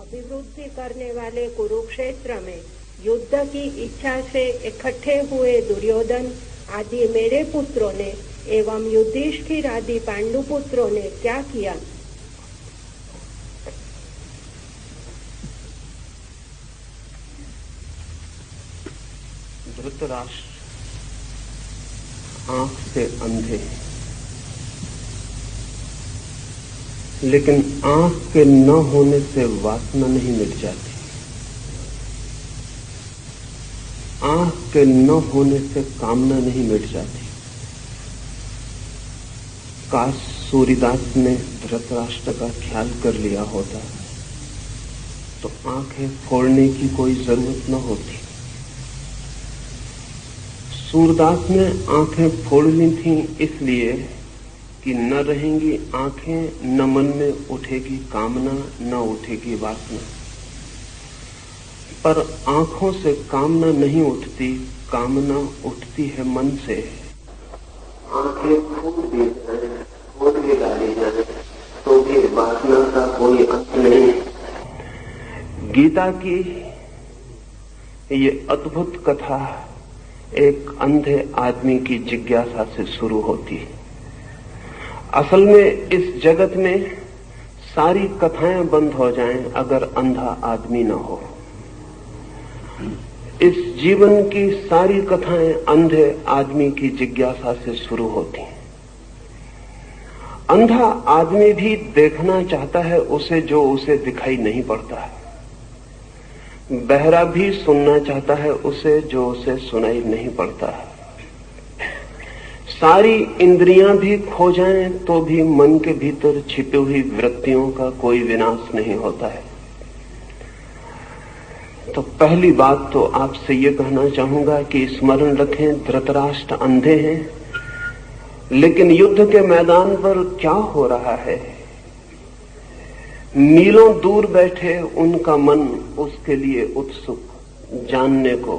अभिवृद्धि करने वाले कुरुक्षेत्र में युद्ध की इच्छा से इकट्ठे हुए दुर्योधन आदि मेरे पुत्रों ने एवं युधिष्ठिर आदि पांडुपुत्रों ने क्या किया? धृतराष्ट्र आंख से अंधे, लेकिन आंख के न होने से वासना नहीं मिट जाती। आंख के न होने से कामना नहीं मिट जाती। काश सूर्यदास ने धृतराष्ट्र का ख्याल कर लिया होता तो आंखें फोड़ने की कोई जरूरत न होती। सूरदास ने आंखें फोड़ ली थी इसलिए कि न रहेंगी आंखें, न मन में उठेगी कामना, न उठेगी वासना। पर आंखों से कामना नहीं उठती, कामना उठती है मन से। आंखें फोड़ भी डाली जाए तो भी वासना का कोई अंत नहीं। गीता की ये अद्भुत कथा एक अंधे आदमी की जिज्ञासा से शुरू होती है। असल में इस जगत में सारी कथाएं बंद हो जाएं अगर अंधा आदमी न हो। इस जीवन की सारी कथाएं अंधे आदमी की जिज्ञासा से शुरू होती हैं। अंधा आदमी भी देखना चाहता है उसे जो उसे दिखाई नहीं पड़ता है। बहरा भी सुनना चाहता है उसे जो उसे सुनाई नहीं पड़ता है। सारी इंद्रियां भी खो जाएं तो भी मन के भीतर छिपी हुई वृत्तियों का कोई विनाश नहीं होता है। तो पहली बात तो आपसे ये कहना चाहूंगा कि स्मरण रखें, धृतराष्ट्र अंधे हैं, लेकिन युद्ध के मैदान पर क्या हो रहा है, मीलों दूर बैठे उनका मन उसके लिए उत्सुक, जानने को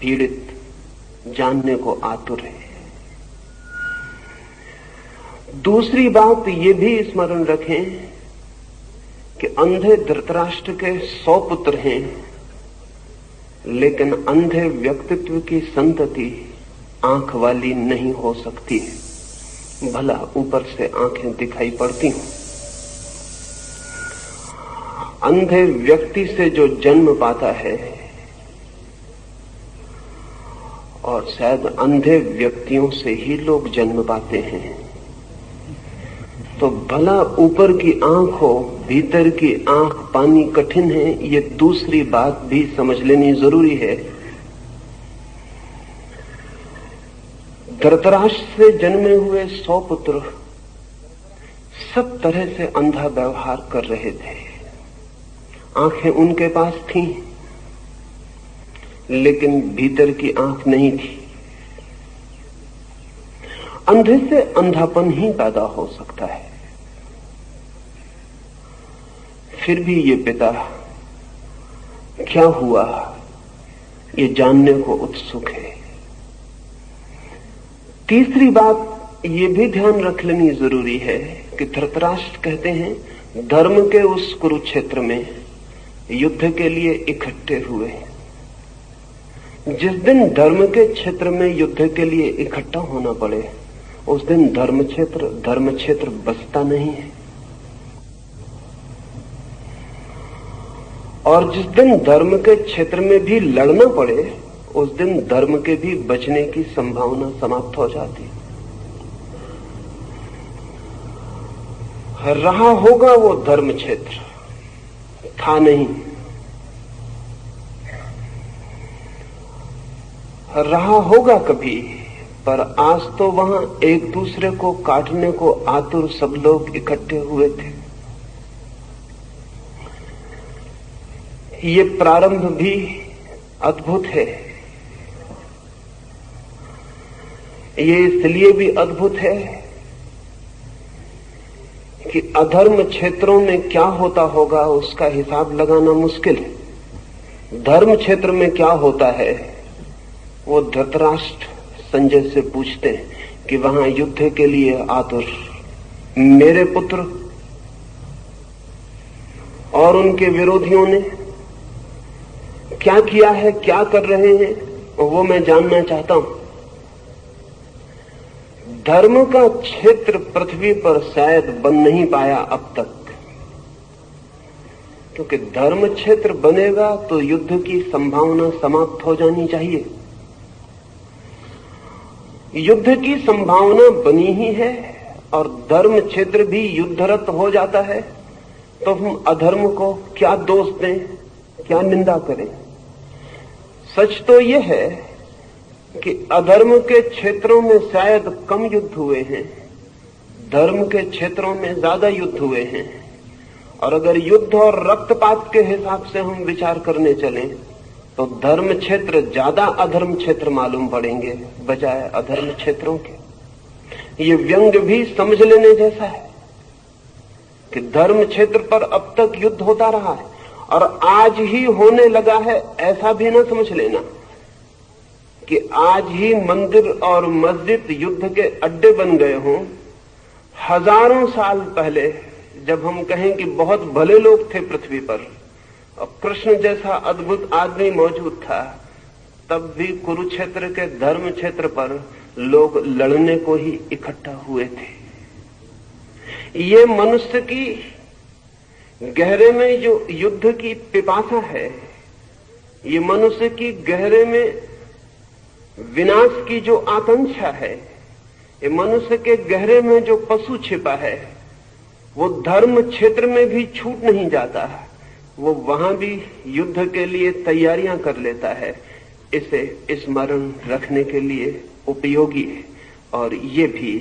पीड़ित, जानने को आतुर है। दूसरी बात ये भी स्मरण रखें कि अंधे धृतराष्ट्र के 100 पुत्र हैं, लेकिन अंधे व्यक्तित्व की संतति आंख वाली नहीं हो सकती है। भला ऊपर से आंखें दिखाई पड़ती हों। अंधे व्यक्ति से जो जन्म पाता है, और शायद अंधे व्यक्तियों से ही लोग जन्म पाते हैं, तो भला ऊपर की आंख हो, भीतर की आंख पानी कठिन है, ये दूसरी बात भी समझ लेनी जरूरी है। धृतराष्ट्र से जन्मे हुए 100 पुत्र सब तरह से अंधा व्यवहार कर रहे थे। आंखें उनके पास थीं, लेकिन भीतर की आंख नहीं थी। अंधे से अंधापन ही पैदा हो सकता है। फिर भी ये पिता क्या हुआ ये जानने को उत्सुक है। तीसरी बात ये भी ध्यान रख लेनी जरूरी है कि धृतराष्ट्र कहते हैं धर्म के उस कुरुक्षेत्र में युद्ध के लिए इकट्ठे हुए। जिस दिन धर्म के क्षेत्र में युद्ध के लिए इकट्ठा होना पड़े, उस दिन धर्म क्षेत्र बचता नहीं है। और जिस दिन धर्म के क्षेत्र में भी लड़ना पड़े, उस दिन धर्म के भी बचने की संभावना समाप्त हो जाती। रहा होगा वो धर्म क्षेत्र, था नहीं। रहा होगा कभी, पर आज तो वहां एक दूसरे को काटने को आतुर सब लोग इकट्ठे हुए थे। ये प्रारंभ भी अद्भुत है। ये इसलिए भी अद्भुत है कि अधर्म क्षेत्रों में क्या होता होगा उसका हिसाब लगाना मुश्किल है। धर्म क्षेत्र में क्या होता है वो धृतराष्ट्र संजय से पूछते हैं कि वहां युद्ध के लिए आतुर मेरे पुत्र और उनके विरोधियों ने क्या किया है, क्या कर रहे हैं, वो मैं जानना चाहता हूं। धर्म का क्षेत्र पृथ्वी पर शायद बन नहीं पाया अब तक, क्योंकि धर्म क्षेत्र बनेगा तो युद्ध की संभावना समाप्त हो जानी चाहिए। युद्ध की संभावना बनी ही है और धर्म क्षेत्र भी युद्धरत हो जाता है, तो हम अधर्म को क्या दोष दें, क्या निंदा करें। सच तो यह है कि अधर्म के क्षेत्रों में शायद कम युद्ध हुए हैं, धर्म के क्षेत्रों में ज्यादा युद्ध हुए हैं। और अगर युद्ध और रक्तपात के हिसाब से हम विचार करने चलें तो धर्म क्षेत्र ज्यादा अधर्म क्षेत्र मालूम पड़ेंगे बजाय अधर्म क्षेत्रों के। ये व्यंग भी समझ लेने जैसा है कि धर्म क्षेत्र पर अब तक युद्ध होता रहा है और आज ही होने लगा है, ऐसा भी ना समझ लेना कि आज ही मंदिर और मस्जिद युद्ध के अड्डे बन गए हों। हजारों साल पहले जब हम कहें कि बहुत भले लोग थे पृथ्वी पर और कृष्ण जैसा अद्भुत आदमी मौजूद था, तब भी कुरुक्षेत्र के धर्म क्षेत्र पर लोग लड़ने को ही इकट्ठा हुए थे। ये मनुष्य की गहरे में जो युद्ध की पिपासा है, ये मनुष्य की गहरे में विनाश की जो आकांक्षा है, ये मनुष्य के गहरे में जो पशु छिपा है, वो धर्म क्षेत्र में भी छूट नहीं जाता, वो वहां भी युद्ध के लिए तैयारियां कर लेता है। इसे स्मरण रखने के लिए उपयोगी है। और ये भी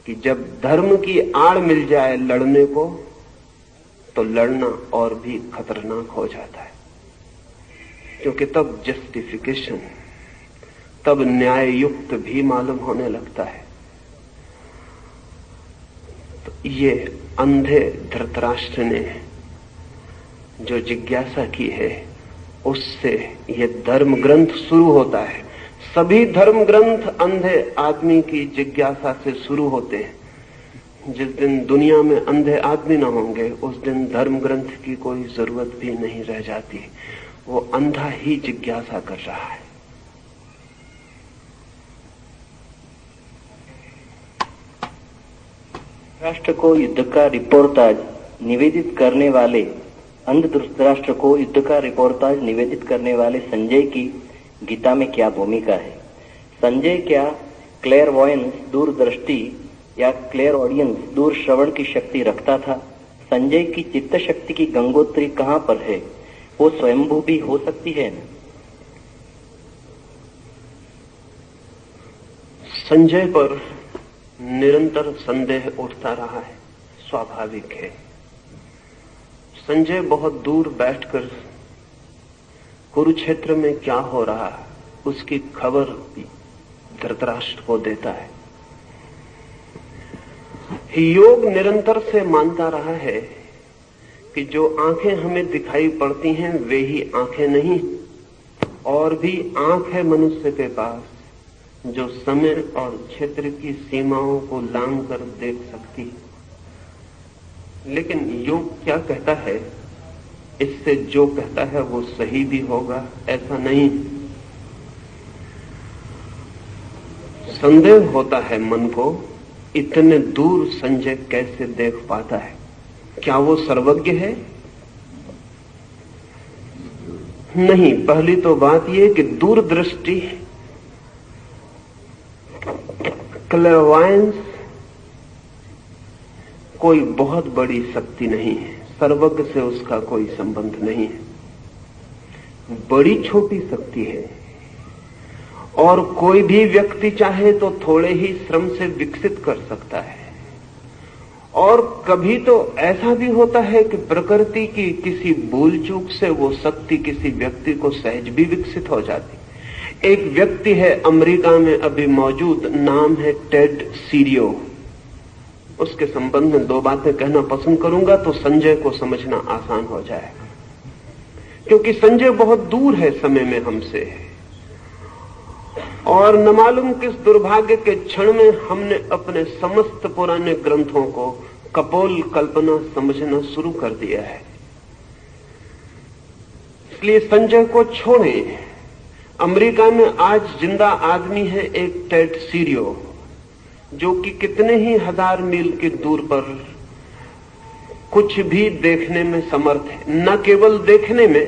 कि जब धर्म की आड़ मिल जाए लड़ने को, तो लड़ना और भी खतरनाक हो जाता है, क्योंकि तब जस्टिफिकेशन, तब न्याय युक्त भी मालूम होने लगता है। तो ये अंधे धृतराष्ट्र ने जो जिज्ञासा की है, उससे ये धर्म ग्रंथ शुरू होता है। सभी धर्म ग्रंथ अंधे आदमी की जिज्ञासा से शुरू होते हैं। जिस दिन दुनिया में अंधे आदमी न होंगे, उस दिन धर्म ग्रंथ की कोई जरूरत भी नहीं रह जाती। वो अंधा ही जिज्ञासा कर रहा है। राष्ट्र को युद्ध का रिपोर्टाज निवेदित करने वाले अंध धृतराष्ट्र को युद्ध का रिपोर्टाज निवेदित करने वाले संजय की गीता में क्या भूमिका है? संजय क्या क्लेयरवॉयंस, दूरदृष्टि या क्लेयर ऑडियंस, दूर श्रवण की शक्ति रखता था? संजय की चित्त शक्ति की गंगोत्री कहां पर है? वो स्वयंभू भी हो सकती है ना? संजय पर निरंतर संदेह उठता रहा है, स्वाभाविक है। संजय बहुत दूर बैठकर कुरुक्षेत्र में क्या हो रहा है उसकी खबर धृतराष्ट्र को देता है। योग निरंतर से मानता रहा है कि जो आंखें हमें दिखाई पड़ती हैं वे ही आंखें नहीं, और भी आंख है मनुष्य के पास जो समय और क्षेत्र की सीमाओं को लांघ कर देख सकती है। लेकिन योग क्या कहता है, इससे जो कहता है वो सही भी होगा ऐसा नहीं। संदेह होता है मन को, इतने दूर संजय कैसे देख पाता है? क्या वो सर्वज्ञ है? नहीं। पहली तो बात यह कि दूरदृष्टि, क्लेयरवॉयंस कोई बहुत बड़ी शक्ति नहीं है, सर्वज्ञ से उसका कोई संबंध नहीं है। बड़ी छोटी शक्ति है और कोई भी व्यक्ति चाहे तो थोड़े ही श्रम से विकसित कर सकता है। और कभी तो ऐसा भी होता है कि प्रकृति की किसी भूल चूक से वो शक्ति किसी व्यक्ति को सहज भी विकसित हो जाती। एक व्यक्ति है अमेरिका में अभी मौजूद, नाम है टेड सीरियो। उसके संबंध में 2 बातें कहना पसंद करूंगा तो संजय को समझना आसान हो जाएगा, क्योंकि संजय बहुत दूर है समय में हमसे, और न मालूम किस दुर्भाग्य के क्षण में हमने अपने समस्त पुराने ग्रंथों को कपोल कल्पना समझना शुरू कर दिया है। इसलिए संजय को छोड़ें। अमेरिका में आज जिंदा आदमी है एक टेड सीरियो, जो कि कितने ही हजार मील की दूर पर कुछ भी देखने में समर्थ है। न केवल देखने में,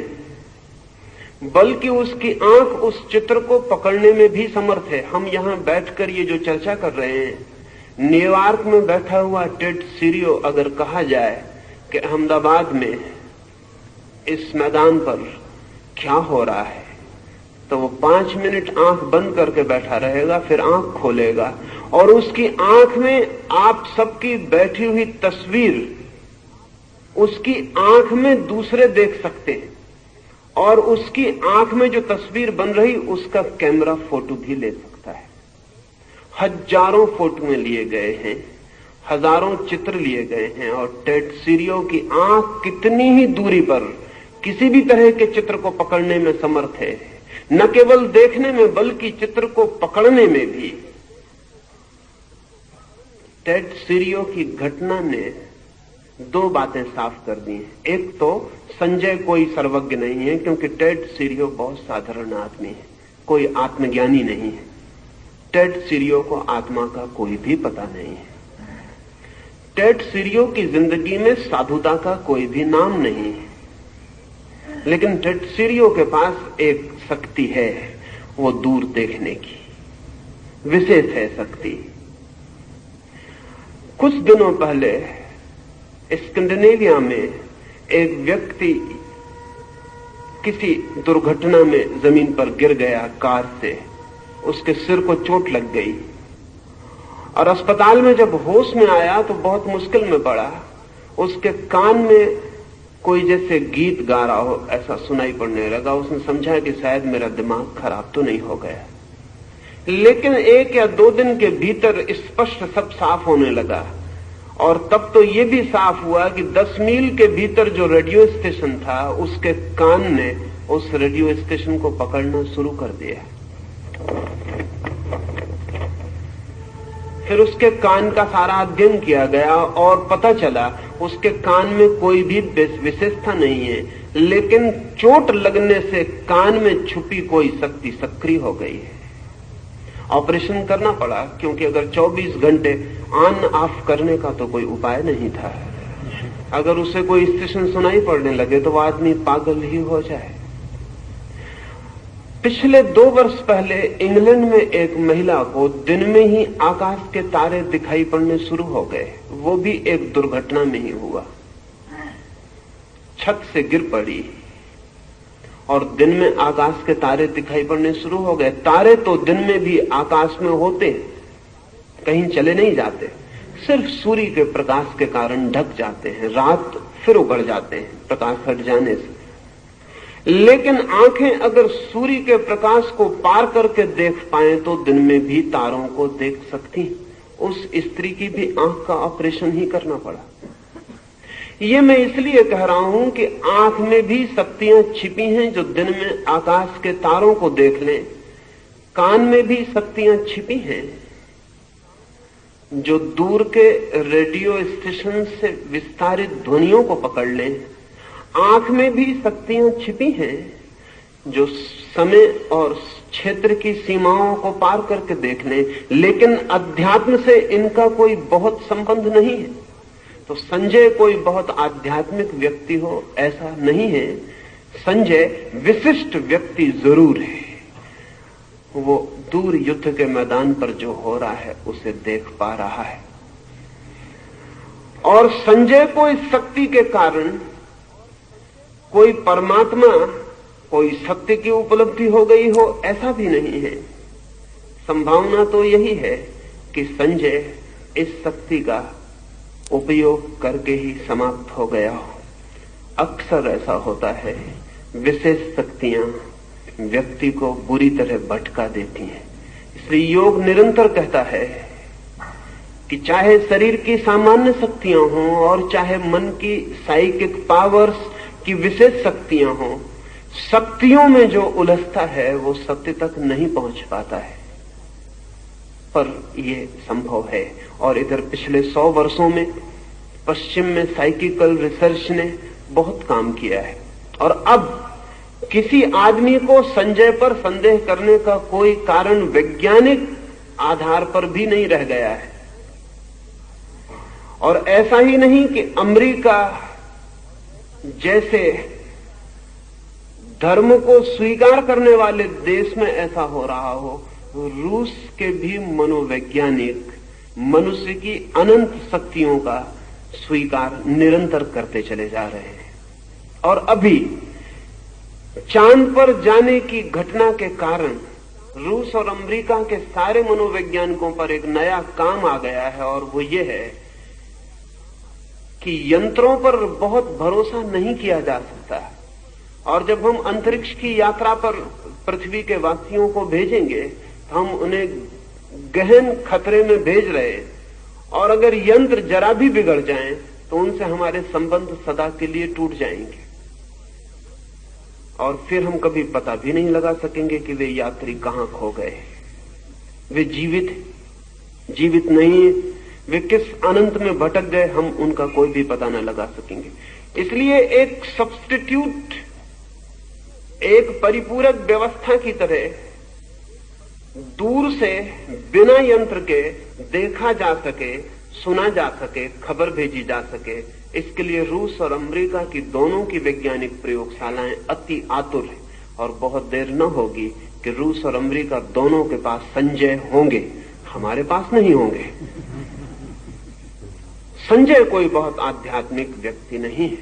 बल्कि उसकी आंख उस चित्र को पकड़ने में भी समर्थ है। हम यहां बैठकर ये जो चर्चा कर रहे हैं, न्यूयॉर्क में बैठा हुआ टेड सीरियो अगर कहा जाए कि अहमदाबाद में इस मैदान पर क्या हो रहा है, तो वो 5 मिनट आंख बंद करके बैठा रहेगा, फिर आंख खोलेगा और उसकी आंख में आप सबकी बैठी हुई तस्वीर उसकी आंख में दूसरे देख सकते हैं, और उसकी आंख में जो तस्वीर बन रही उसका कैमरा फोटो भी ले सकता है। हजारों फोटोएं लिए गए हैं, हजारों चित्र लिए गए हैं, और टेड सीरियो की आंख कितनी ही दूरी पर किसी भी तरह के चित्र को पकड़ने में समर्थ है। न केवल देखने में बल्कि चित्र को पकड़ने में भी। टेड सीरियो की घटना ने 2 बातें साफ कर दी हैं। एक तो संजय कोई सर्वज्ञ नहीं है, क्योंकि टेड सीरियो बहुत साधारण आदमी है, कोई आत्मज्ञानी नहीं है। टेड सीरियो को आत्मा का कोई भी पता नहीं है। टेड सीरियो की जिंदगी में साधुता का कोई भी नाम नहीं है, लेकिन टेड सीरियो के पास एक शक्ति है, वो दूर देखने की विशेष है शक्ति। कुछ दिनों पहले स्कैंडिनेविया में एक व्यक्ति किसी दुर्घटना में जमीन पर गिर गया कार से, उसके सिर को चोट लग गई और अस्पताल में जब होश में आया तो बहुत मुश्किल में पड़ा। उसके कान में कोई जैसे गीत गा रहा हो ऐसा सुनाई पड़ने लगा। उसने समझा कि शायद मेरा दिमाग खराब तो नहीं हो गया, लेकिन 1 या 2 दिन के भीतर स्पष्ट सब साफ होने लगा। और तब तो ये भी साफ हुआ कि 10 मील के भीतर जो रेडियो स्टेशन था उसके कान ने उस रेडियो स्टेशन को पकड़ना शुरू कर दिया। फिर उसके कान का सारा अध्ययन किया गया और पता चला उसके कान में कोई भी विशेषता नहीं है, लेकिन चोट लगने से कान में छुपी कोई शक्ति सक्रिय हो गई है। ऑपरेशन करना पड़ा, क्योंकि अगर 24 घंटे ऑन ऑफ करने का तो कोई उपाय नहीं था। अगर उसे कोई स्टेशन सुनाई पड़ने लगे तो वो आदमी पागल ही हो जाए। पिछले 2 वर्ष पहले इंग्लैंड में एक महिला को दिन में ही आकाश के तारे दिखाई पड़ने शुरू हो गए। वो भी एक दुर्घटना में ही हुआ, छत से गिर पड़ी और दिन में आकाश के तारे दिखाई पड़ने शुरू हो गए। तारे तो दिन में भी आकाश में होते, कहीं चले नहीं जाते, सिर्फ सूर्य के प्रकाश के कारण ढक जाते हैं, रात फिर उगड़ जाते हैं प्रकाश हट जाने से। लेकिन आंखें अगर सूर्य के प्रकाश को पार करके देख पाए तो दिन में भी तारों को देख सकती। उस स्त्री की भी आंख का ऑपरेशन ही करना पड़ा। ये मैं इसलिए कह रहा हूं कि आंख में भी शक्तियां छिपी हैं जो दिन में आकाश के तारों को देख लें। कान में भी शक्तियां छिपी हैं जो दूर के रेडियो स्टेशन से विस्तारित ध्वनियों को पकड़ लें। आंख में भी शक्तियां छिपी हैं जो समय और क्षेत्र की सीमाओं को पार करके देख लें, लेकिन अध्यात्म से इनका कोई बहुत संबंध नहीं है। तो संजय कोई बहुत आध्यात्मिक व्यक्ति हो ऐसा नहीं है। संजय विशिष्ट व्यक्ति जरूर है। वो दूर युद्ध के मैदान पर जो हो रहा है उसे देख पा रहा है, और संजय को इस शक्ति के कारण कोई परमात्मा, कोई सत्य की उपलब्धि हो गई हो ऐसा भी नहीं है। संभावना तो यही है कि संजय इस शक्ति का उपयोग करके ही समाप्त हो गया हो। अक्सर ऐसा होता है, विशेष शक्तियां व्यक्ति को बुरी तरह भटका देती हैं। इसलिए योग निरंतर कहता है कि चाहे शरीर की सामान्य शक्तियां हों और चाहे मन की साइकिक पावर्स की विशेष शक्तियां हों, शक्तियों में जो उलझता है वो सत्य तक नहीं पहुंच पाता है। पर यह संभव है। और इधर पिछले 100 वर्षों में पश्चिम में साइकिकल रिसर्च ने बहुत काम किया है, और अब किसी आदमी को संजय पर संदेह करने का कोई कारण वैज्ञानिक आधार पर भी नहीं रह गया है। और ऐसा ही नहीं कि अमेरिका जैसे धर्म को स्वीकार करने वाले देश में ऐसा हो रहा हो, रूस के भी मनोवैज्ञानिक मनुष्य की अनंत शक्तियों का स्वीकार निरंतर करते चले जा रहे हैं। और अभी चांद पर जाने की घटना के कारण रूस और अमेरिका के सारे मनोवैज्ञानिकों पर एक नया काम आ गया है, और वो ये है कि यंत्रों पर बहुत भरोसा नहीं किया जा सकता। और जब हम अंतरिक्ष की यात्रा पर पृथ्वी के वासियों को भेजेंगे तो हम उन्हें गहन खतरे में भेज रहे हैं, और अगर यंत्र जरा भी बिगड़ जाएं तो उनसे हमारे संबंध सदा के लिए टूट जाएंगे, और फिर हम कभी पता भी नहीं लगा सकेंगे कि वे यात्री कहां खो गए। वे जीवित नहीं है, वे किस अनंत में भटक गए, हम उनका कोई भी पता न लगा सकेंगे। इसलिए एक सब्स्टिट्यूट, एक परिपूरक व्यवस्था की तरह दूर से बिना यंत्र के देखा जा सके, सुना जा सके, खबर भेजी जा सके, इसके लिए रूस और अमेरिका की दोनों की वैज्ञानिक प्रयोगशालाएं अति आतुर हैं। और बहुत देर न होगी कि रूस और अमेरिका दोनों के पास संजय होंगे, हमारे पास नहीं होंगे। संजय कोई बहुत आध्यात्मिक व्यक्ति नहीं है,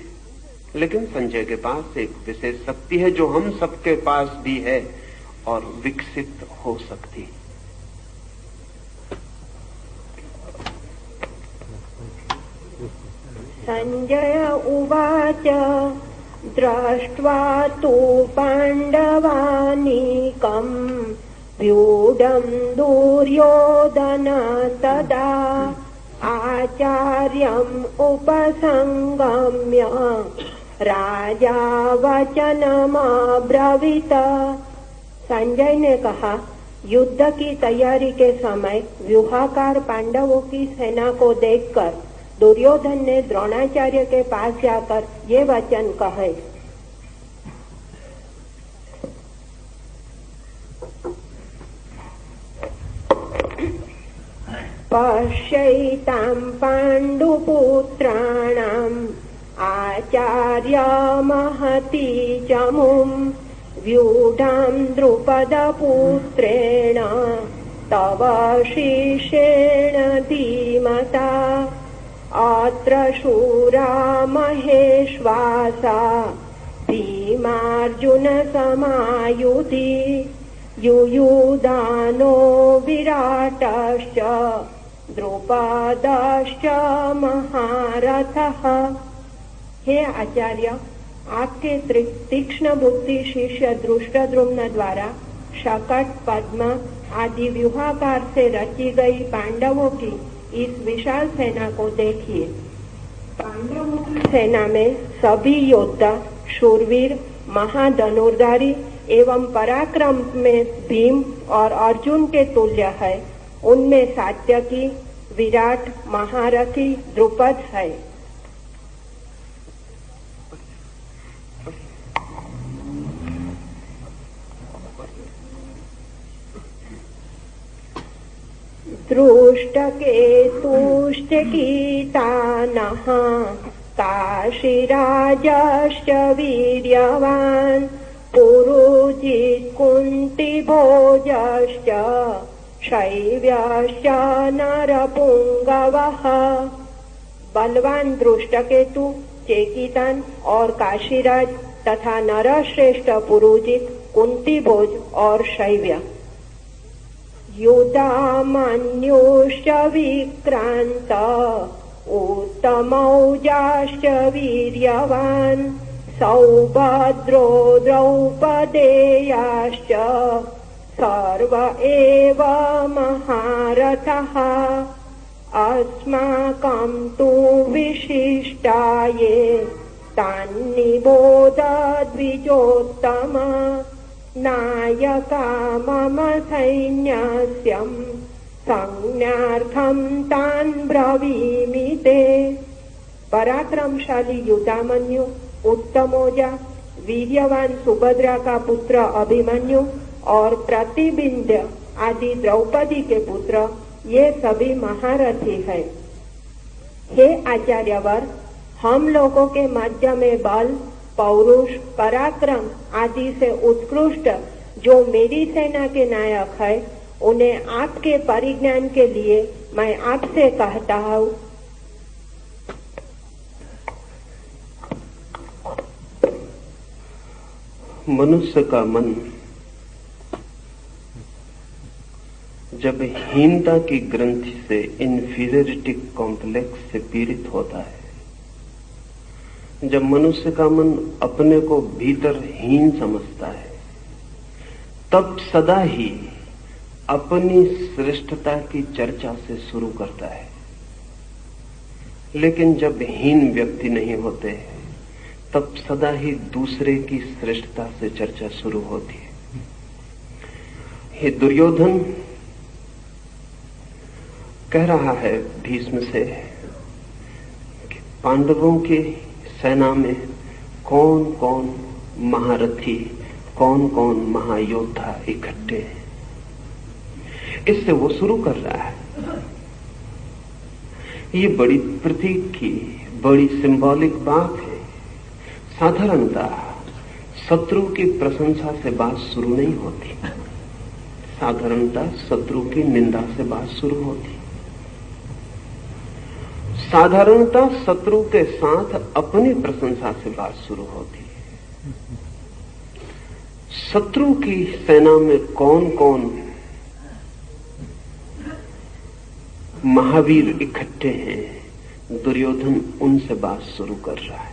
लेकिन संजय के पास एक विशेष शक्ति है जो हम सबके पास भी है और विकसित हो सकती। संजय उवाच दृष्ट्वा तु पाण्डवानीकं व्यूढं दुर्योधन तदा आचार्यम् उपसंगम्य राजा वचनमब्रवीत। संजय ने कहा, युद्ध की तैयारी के समय व्यूहाकार पांडवों की सेना को देखकर दुर्योधन ने द्रोणाचार्य के पास जाकर ये वचन कहे, पश्यैतां पाण्डुपुत्राणाम् आचार्य महती चमुं व्यूढां द्रुपदपुत्रेण तव शिष्येण धीमता अत्र शूरा महेश्वासा भीमार्जुन समायुधि युयुधानो विराटश्च द्रुपदश्च महारथः। हे आचार्य, आपके तीक्ष्ण बुद्धि शिष्य धृष्टद्युम्न द्वारा शकट, पद्म आदि व्यूहाकार से रची गई पांडवों की इस विशाल सेना को देखिए। पांडवों की सेना में सभी योद्धा शूरवीर, महाधनुर्धारी एवं पराक्रम में भीम और अर्जुन के तुल्य है। उनमें सात्यकी, विराट, महारथी द्रुपद है। दृष्टकेतुश्चकितानः काशीराजश्च वीर्यवान् पुरुजित् कुन्तिभोजश्च शैव्यश्च नरपुंगवः। बलवान दृष्टकेतु, चेकितान और काशीराज तथा नरश्रेष्ठ पुरुजित, कुंतीभोज और शैव्य। युधामन्युश्च विक्रांत उत्तमौजाश्च वीर्यवान् सौभद्रो द्रौपदेयाश्च सर्व एव महारथः। अस्माकं तु विशिष्टाये तान्निबोध द्विजोत्तम नायका मम सैन्यस्यं संज्ञार्थं तान् ब्रवीमि ते। पराक्रमशाली युधामन्यु, उत्तमोजा, वीर्यवान सुभद्रा का पुत्र अभिमन्यु और प्रतिबिंध्य आदि द्रौपदी के पुत्र, ये सभी महारथी हैं। हे आचार्यवर, हम लोगों के मध्य में बल, पौरुष, पराक्रम आदि से उत्कृष्ट जो मेरी सेना के नायक है, उन्हें आपके परिज्ञान के लिए मैं आपसे कहता हूँ। मनुष्य का मन जब हीनता की ग्रंथि से, इंफीरियरिटी कॉम्प्लेक्स से पीड़ित होता है, जब मनुष्य का मन अपने को भीतर हीन समझता है, तब सदा ही अपनी श्रेष्ठता की चर्चा से शुरू करता है। लेकिन जब हीन व्यक्ति नहीं होते, तब सदा ही दूसरे की श्रेष्ठता से चर्चा शुरू होती है। हे दुर्योधन कह रहा है भीष्म से कि पांडवों की सेना में कौन कौन महारथी, कौन कौन महायोद्धा इकट्ठे हैं। इससे वो शुरू कर रहा है। ये बड़ी प्रतीक की, बड़ी सिंबॉलिक बात है। साधारणतः शत्रु की प्रशंसा से बात शुरू नहीं होती, साधारणतः शत्रु की निंदा से बात शुरू होती। साधारणतः शत्रु के साथ अपनी प्रशंसा से बात शुरू होती है। शत्रु की सेना में कौन कौन महावीर इकट्ठे हैं, दुर्योधन उनसे बात शुरू कर रहा है।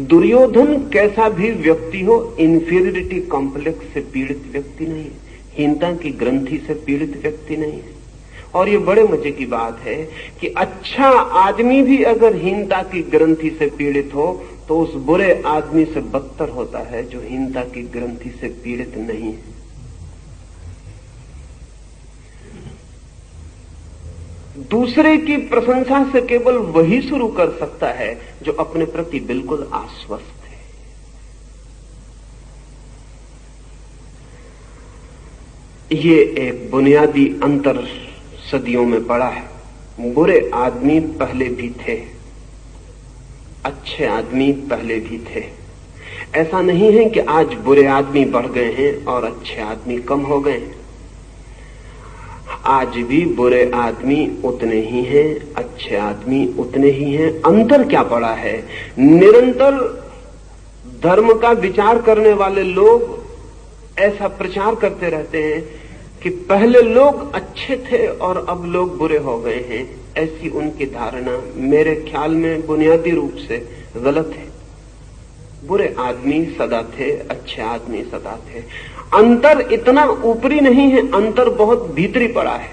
दुर्योधन कैसा भी व्यक्ति हो, इंफीरियरिटी कॉम्प्लेक्स से पीड़ित व्यक्ति नहीं, हीनता की ग्रंथि से पीड़ित व्यक्ति नहीं है। और ये बड़े मजे की बात है कि अच्छा आदमी भी अगर हीनता की ग्रंथि से पीड़ित हो, तो उस बुरे आदमी से बदतर होता है जो हीनता की ग्रंथि से पीड़ित नहीं है। दूसरे की प्रशंसा से केवल वही शुरू कर सकता है जो अपने प्रति बिल्कुल आश्वस्त है। ये एक बुनियादी अंतर सदियों में पड़ा है। बुरे आदमी पहले भी थे, अच्छे आदमी पहले भी थे। ऐसा नहीं है कि आज बुरे आदमी बढ़ गए हैं और अच्छे आदमी कम हो गए हैं। आज भी बुरे आदमी उतने ही हैं, अच्छे आदमी उतने ही हैं। अंतर क्या पड़ा है? निरंतर धर्म का विचार करने वाले लोग ऐसा प्रचार करते रहते हैं कि पहले लोग अच्छे थे और अब लोग बुरे हो गए हैं। ऐसी उनकी धारणा मेरे ख्याल में बुनियादी रूप से गलत है। बुरे आदमी सदा थे, अच्छे आदमी सदा थे। अंतर इतना ऊपरी नहीं है, अंतर बहुत भीतरी पड़ा है।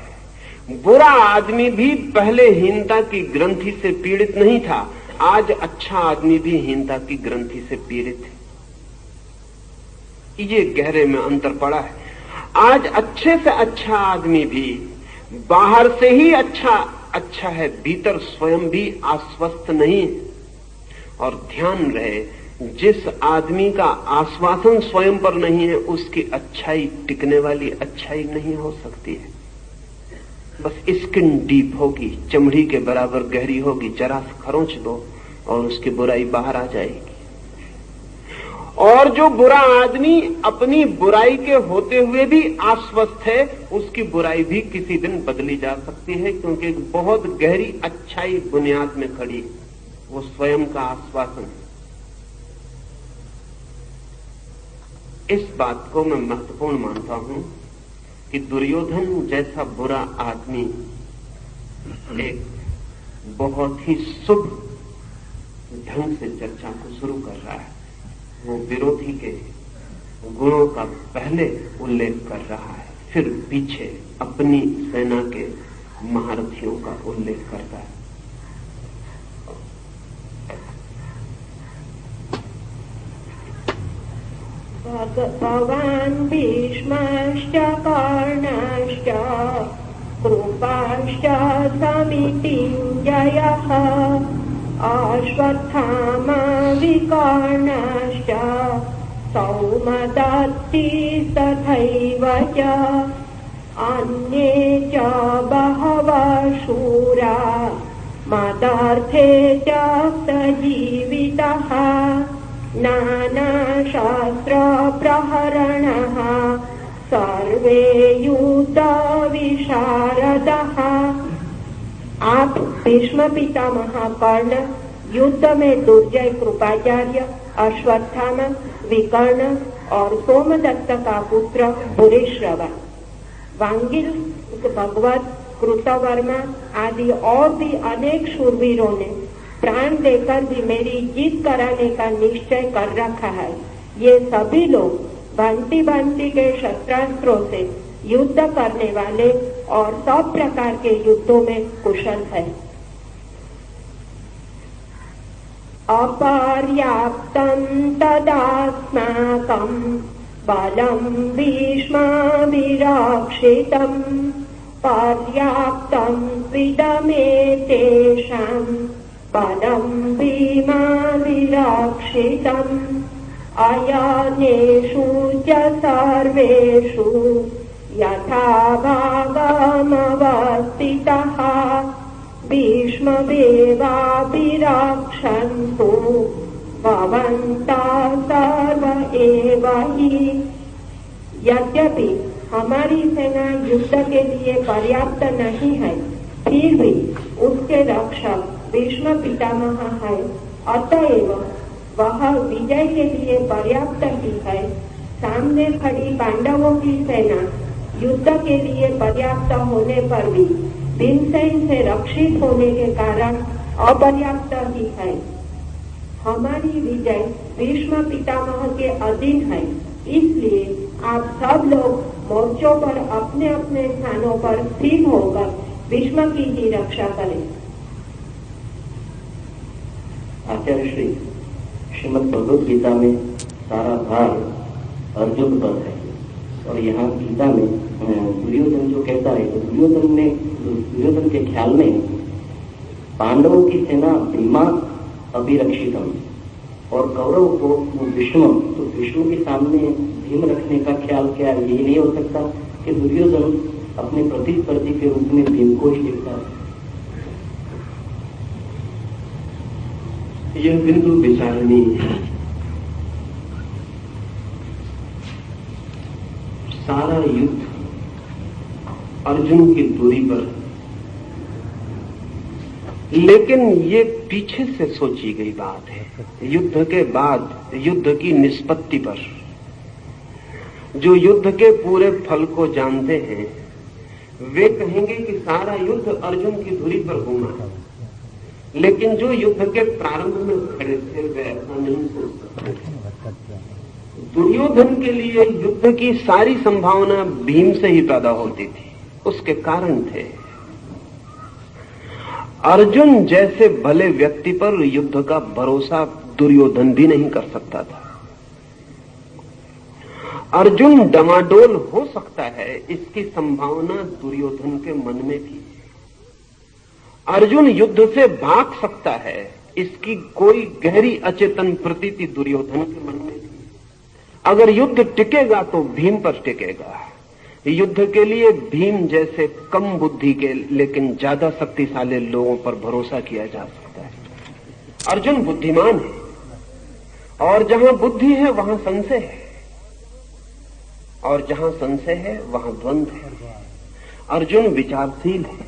बुरा आदमी भी पहले हीनता की ग्रंथि से पीड़ित नहीं था, आज अच्छा आदमी भी हीनता की ग्रंथि से पीड़ित है। ये गहरे में अंतर पड़ा है। आज अच्छे से अच्छा आदमी भी बाहर से ही अच्छा है, भीतर स्वयं भी आश्वस्त नहीं। और ध्यान रहे, जिस आदमी का आश्वासन स्वयं पर नहीं है, उसकी अच्छाई टिकने वाली अच्छाई नहीं हो सकती है। बस स्किन डीप होगी, चमड़ी के बराबर गहरी होगी, जरा सा खरोंच दो और उसकी बुराई बाहर आ जाएगी। और जो बुरा आदमी अपनी बुराई के होते हुए भी आश्वस्त है, उसकी बुराई भी किसी दिन बदली जा सकती है, क्योंकि एक बहुत गहरी अच्छाई बुनियाद में खड़ी, वो स्वयं का आश्वासन है। इस बात को मैं महत्वपूर्ण मानता हूं कि दुर्योधन जैसा बुरा आदमी एक बहुत ही शुभ ढंग से चर्चा को शुरू कर रहा है। वो विरोधी के गुणों का पहले उल्लेख कर रहा है, फिर पीछे अपनी सेना के महारथियों का उल्लेख करता है। भगवान् भीष्मश्च कर्णश्च कृपाश्च समितिञ्जयः अश्वत्थामा विकर्णश्च सौमदत्ति तथैव च अन्ये च बहवः शूरा मदर्थे त्यक्तजीवितः नानाशास्त्रप्रहरणः सर्वे युद्धविशारदः। आप भीष्म पितामह कर्ण, युद्ध में दुर्जय कृपाचार्य, अश्वत्थामा, विकर्ण और सोमदत्त का पुत्र भूरिश्रवा, वांगिल, भगवत, कृतवर्मा आदि और भी अनेक शूरवीरों ने प्राण देकर भी मेरी जीत कराने का निश्चय कर रखा है। ये सभी लोग भांति भांति के शस्त्रास्त्रों से युद्ध करने वाले और सब प्रकार के युद्धों में कुशल है। अपर्याप्तं तदास्माकं बलं भीष्माभिरक्षितं पर्याप्तं त्विदमेतेषां बलं भीमाभिरक्षितम् अयनेषु च सर्वेषु यथा भागमवस्थितः भीष्ममेवाभिरक्षन्तु भवन्तः सर्व एव हि। यद्यपि हमारी सेना युद्ध के लिए पर्याप्त नहीं है, फिर भी उसके रक्षक भीष्म पितामह है, अतएव वह विजय के लिए पर्याप्त ही है। सामने खड़ी पांडवों की सेना युद्ध के लिए पर्याप्त होने पर भी भीमसेन से रक्षित होने के कारण अपर्याप्त ही है। हमारी विजय भीष्म पितामह के अधीन है, इसलिए आप सब लोग मोर्चों पर अपने अपने स्थानों पर स्थिर होकर भीष्म की ही रक्षा करें। आचार्य श्री श्रीमद् भगवद गीता में सारा भार अर्जुन पर है, और यहाँ गीता में दुर्योधन जो कहता है, तो दुर्योधन के ख्याल में पांडवों की सेना भीमा अभिरक्षितम और कौरव को विष्णु, तो विष्णु के सामने भीम रखने का ख्याल क्या है? यही नहीं हो सकता कि दुर्योधन अपने प्रतिस्पर्धी के रूप में भीम को ही देखता है। यह बिंदु विचारणीय है। सारा युद्ध अर्जुन की दूरी पर, लेकिन ये पीछे से सोची गई बात है। युद्ध के बाद युद्ध की निष्पत्ति पर, जो युद्ध के पूरे फल को जानते हैं वे कहेंगे कि सारा युद्ध अर्जुन की दूरी पर घूमा, लेकिन जो युद्ध के प्रारंभ में खड़े थे वे ऐसा नहीं सोच सकते। दुर्योधन के लिए युद्ध की सारी संभावना भीम से ही पैदा होती थी, उसके कारण थे। अर्जुन जैसे भले व्यक्ति पर युद्ध का भरोसा दुर्योधन भी नहीं कर सकता था। अर्जुन डमाडोल हो सकता है, इसकी संभावना दुर्योधन के मन में थी। अर्जुन युद्ध से भाग सकता है, इसकी कोई गहरी अचेतन प्रतीति दुर्योधन के मन में थी। अगर युद्ध टिकेगा तो भीम पर टिकेगा। युद्ध के लिए भीम जैसे कम बुद्धि के लेकिन ज्यादा शक्तिशाली लोगों पर भरोसा किया जा सकता है। अर्जुन बुद्धिमान है, और जहां बुद्धि है वहां संशय है, और जहां संशय है वहां द्वंद्व है। अर्जुन विचारशील है,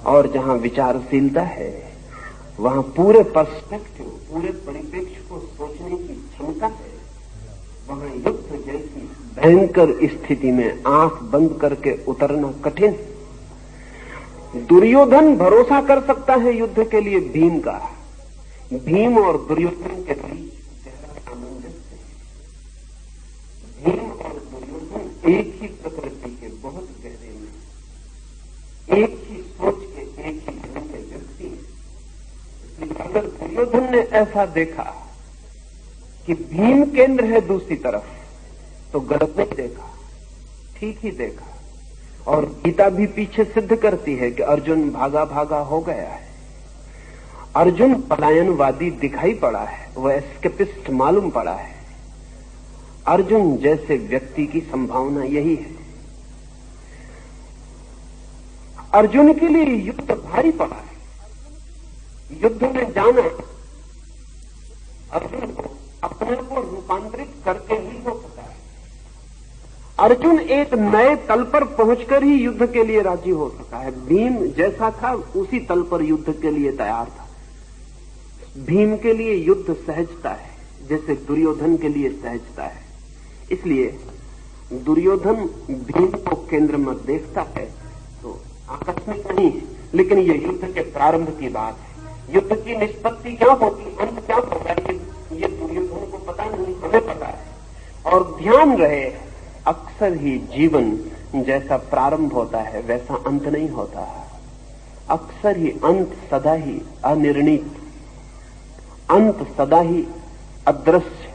और जहां विचारशीलता है वहां पूरे पर्सपेक्टिव, पूरे परिप्रेक्ष्य को सोचने की क्षमता है। वहां युद्ध जैसी भयंकर स्थिति में आंख बंद करके उतरना कठिन। दुर्योधन भरोसा कर सकता है युद्ध के लिए भीम का। भीम और दुर्योधन के बीच गहरा सामंजस्य है। भीम और दुर्योधन एक ही प्रकृति के बहुत गहरे में, एक ही सोच अगर दुर्योधन ने ऐसा देखा कि भीम केंद्र है दूसरी तरफ, तो गलत नहीं देखा, ठीक ही देखा। और गीता भी पीछे सिद्ध करती है कि अर्जुन भागा भागा हो गया है। अर्जुन पलायनवादी दिखाई पड़ा है, वह एस्केपिस्ट मालूम पड़ा है। अर्जुन जैसे व्यक्ति की संभावना यही है। अर्जुन के लिए युद्ध भारी पड़ा है। युद्ध में जाना अर्जुन को अपने को रूपांतरित करके ही हो सकता है। अर्जुन एक नए तल पर पहुंचकर ही युद्ध के लिए राजी हो सका है। भीम जैसा था उसी तल पर युद्ध के लिए तैयार था। भीम के लिए युद्ध सहजता है, जैसे दुर्योधन के लिए सहजता है। इसलिए दुर्योधन भीम को केंद्र में देखता है तो आकस्मिक नहीं है, लेकिन ये युद्ध के प्रारंभ की बात है। युद्ध की निष्पत्ति क्या होती, अंत क्या होता है, ये दुर्योधन को पता नहीं, हमें पता है। और ध्यान रहे, अक्सर ही जीवन जैसा प्रारंभ होता है वैसा अंत नहीं होता। अक्सर ही अंत सदा ही अनिर्णित, अंत सदा ही अदृश्य।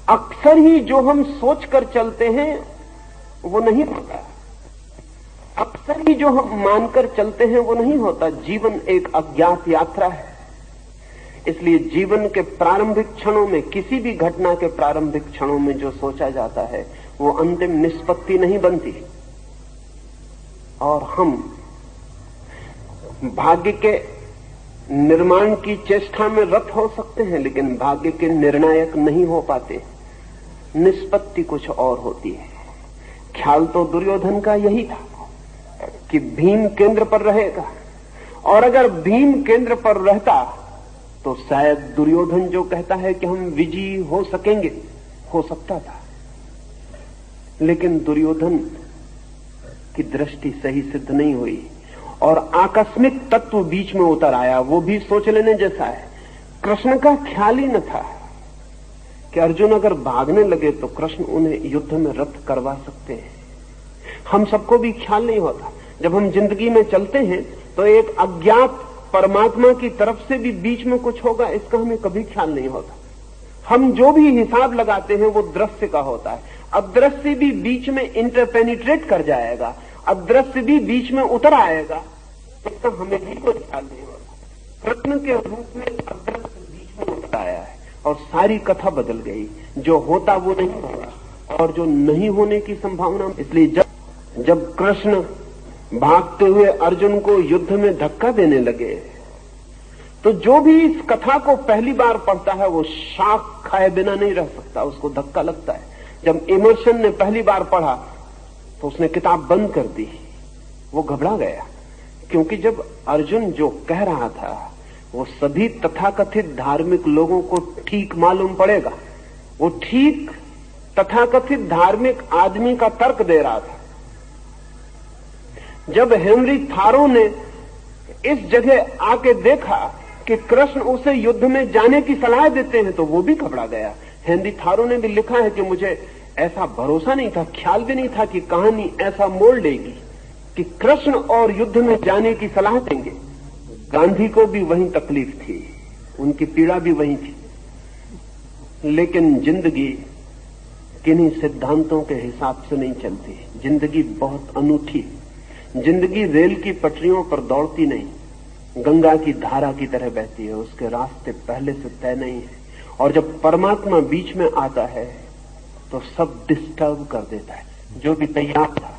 अक्सर ही जो हम सोचकर चलते हैं वो नहीं होता, अक्सर ही जो हम मानकर चलते हैं वो नहीं होता। जीवन एक अज्ञात यात्रा है। इसलिए जीवन के प्रारंभिक क्षणों में, किसी भी घटना के प्रारंभिक क्षणों में जो सोचा जाता है वो अंतिम निष्पत्ति नहीं बनती। और हम भाग्य के निर्माण की चेष्टा में रत हो सकते हैं, लेकिन भाग्य के निर्णायक नहीं हो पाते। निष्पत्ति कुछ और होती है। ख्याल तो दुर्योधन का यही था कि भीम केंद्र पर रहेगा, और अगर भीम केंद्र पर रहता तो शायद दुर्योधन जो कहता है कि हम विजयी हो सकेंगे, हो सकता था। लेकिन दुर्योधन की दृष्टि सही सिद्ध नहीं हुई और आकस्मिक तत्व बीच में उतर आया। वो भी सोच लेने जैसा है। कृष्ण का ख्याल ही न था कि अर्जुन अगर भागने लगे तो कृष्ण उन्हें युद्ध में रत करवा सकते हैं। हम सबको भी ख्याल नहीं होता। जब हम जिंदगी में चलते हैं तो एक अज्ञात परमात्मा की तरफ से भी बीच में कुछ होगा, इसका हमें कभी ख्याल नहीं होता। हम जो भी हिसाब लगाते हैं वो दृश्य का होता है। अदृश्य भी बीच में इंटरपेनिट्रेट कर जाएगा, अदृश्य भी बीच में उतर आएगा, इसका हमें भी कोई ख्याल नहीं होता। कृष्ण के रूप में अदृश्य बीच में उतर आया है और सारी कथा बदल गई। जो होता वो नहीं होगा और जो नहीं होने की संभावना। इसलिए जब कृष्ण भागते हुए अर्जुन को युद्ध में धक्का देने लगे तो जो भी इस कथा को पहली बार पढ़ता है वो शाख खाए बिना नहीं रह सकता, उसको धक्का लगता है। जब इमर्शन ने पहली बार पढ़ा तो उसने किताब बंद कर दी, वो घबरा गया। क्योंकि जब अर्जुन जो कह रहा था वो सभी तथाकथित धार्मिक लोगों को ठीक मालूम पड़ेगा। वो ठीक तथाकथित धार्मिक आदमी का तर्क दे रहा था। जब हेनरी थारो ने इस जगह आके देखा कि कृष्ण उसे युद्ध में जाने की सलाह देते हैं तो वो भी घबरा गया। हेनरी थारो ने भी लिखा है कि मुझे ऐसा भरोसा नहीं था, ख्याल भी नहीं था कि कहानी ऐसा मोड़ लेगी कि कृष्ण और युद्ध में जाने की सलाह देंगे। गांधी को भी वही तकलीफ थी, उनकी पीड़ा भी वही थी। लेकिन जिंदगी किन्हीं सिद्धांतों के हिसाब से नहीं चलती। जिंदगी बहुत अनूठी। जिंदगी रेल की पटरियों पर दौड़ती नहीं, गंगा की धारा की तरह बहती है। उसके रास्ते पहले से तय नहीं है और जब परमात्मा बीच में आता है तो सब डिस्टर्ब कर देता है। जो भी तैयार था